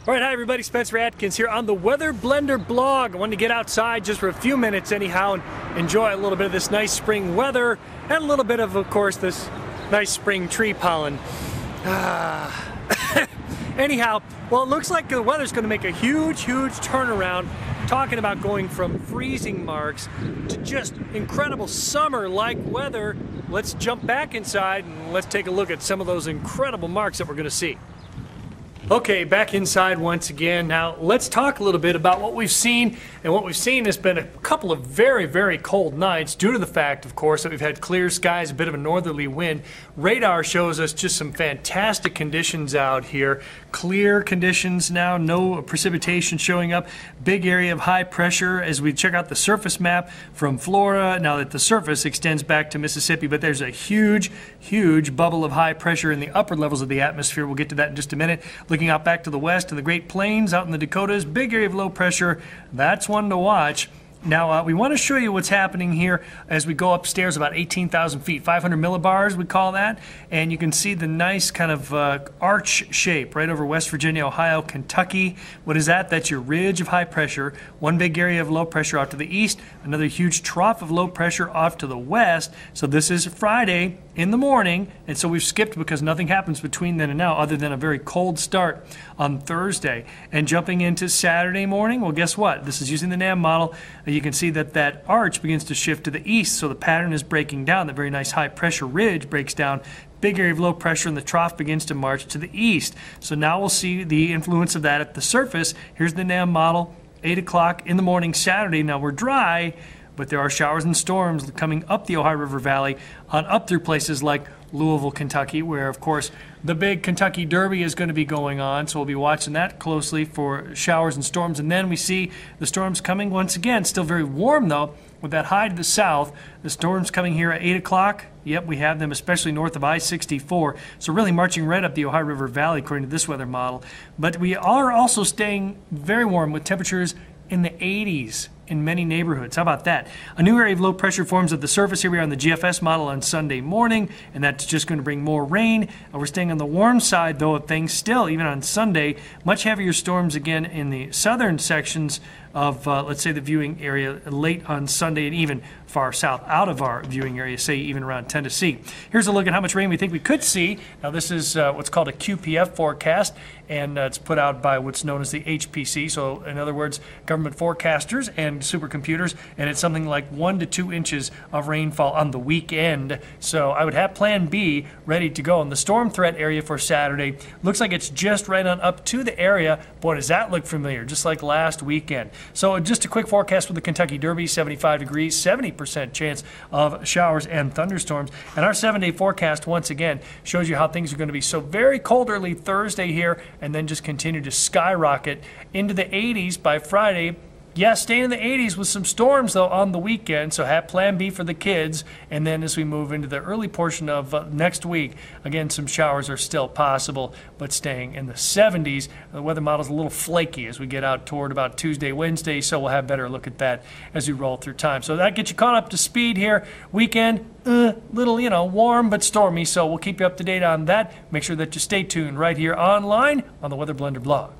All right, hi everybody, Spencer Atkins here on the Weather Blender blog. I wanted to get outside just for a few minutes anyhow and enjoy a little bit of this nice spring weather and a little bit of course, this nice spring tree pollen. Anyhow, well, it looks like the weather's going to make a huge turnaround, talking about going from freezing marks to just incredible summer-like weather. Let's jump back inside and let's take a look at some of those incredible marks that we're going to see. Okay, back inside once again. Now let's talk a little bit about what we've seen. And what we've seen has been a couple of very cold nights due to the fact, of course, that we've had clear skies, a bit of a northerly wind. Radar shows us just some fantastic conditions out here. Clear conditions now, no precipitation showing up. Big area of high pressure as we check out the surface map from Florida. Now that the surface extends back to Mississippi, but there's a huge bubble of high pressure in the upper levels of the atmosphere. We'll get to that in just a minute. Looking out back to the west to the Great Plains, out in the Dakotas, big area of low pressure. That's one to watch. Now, we want to show you what's happening here as we go upstairs about 18,000 feet, 500 millibars we call that, and you can see the nice kind of arch shape right over West Virginia, Ohio, Kentucky. What is that? That's your ridge of high pressure, one big area of low pressure off to the east, another huge trough of low pressure off to the west. So this is Friday in the morning, and so we've skipped because nothing happens between then and now other than a very cold start on Thursday. And jumping into Saturday morning, well, guess what? This is using the NAM model. You can see that that arch begins to shift to the east, so the pattern is breaking down. The very nice high pressure ridge breaks down. Big area of low pressure, and the trough begins to march to the east. So now we'll see the influence of that at the surface. Here's the NAM model, 8 o'clock in the morning Saturday. Now we're dry, but there are showers and storms coming up the Ohio River Valley on up through places like Louisville, Kentucky, where, of course, the big Kentucky Derby is going to be going on. So we'll be watching that closely for showers and storms. And then we see the storms coming once again. Still very warm, though, with that high to the south. The storms coming here at 8 o'clock. Yep, we have them, especially north of I-64. So really marching right up the Ohio River Valley, according to this weather model. But we are also staying very warm with temperatures in the 80s in many neighborhoods. How about that? A new area of low pressure forms at the surface. Here we are on the GFS model on Sunday morning, and that's just going to bring more rain. We're staying on the warm side, though, of things still, even on Sunday. Much heavier storms again in the southern sections of, let's say, the viewing area late on Sunday and even far south out of our viewing area, say even around Tennessee. Here's a look at how much rain we think we could see. Now this is what's called a QPF forecast, and it's put out by what's known as the HPC. So in other words, government forecasters and supercomputers, and it's something like 1 to 2 inches of rainfall on the weekend. So I would have plan B ready to go. And the storm threat area for Saturday looks like it's just right on up to the area. Boy, does that look familiar, just like last weekend. So just a quick forecast with the Kentucky Derby, 75 degrees, 70% chance of showers and thunderstorms. And our 7-day forecast, once again, shows you how things are going to be so very cold early Thursday here, and then just continue to skyrocket into the 80s by Friday. Yeah, staying in the 80s with some storms, though, on the weekend, so have plan B for the kids. And then as we move into the early portion of next week, again, some showers are still possible, but staying in the 70s. The weather model's a little flaky as we get out toward about Tuesday, Wednesday, so we'll have a better look at that as we roll through time. So that gets you caught up to speed here. Weekend, little, warm but stormy, so we'll keep you up to date on that. Make sure that you stay tuned right here online on the Weather Blender blog.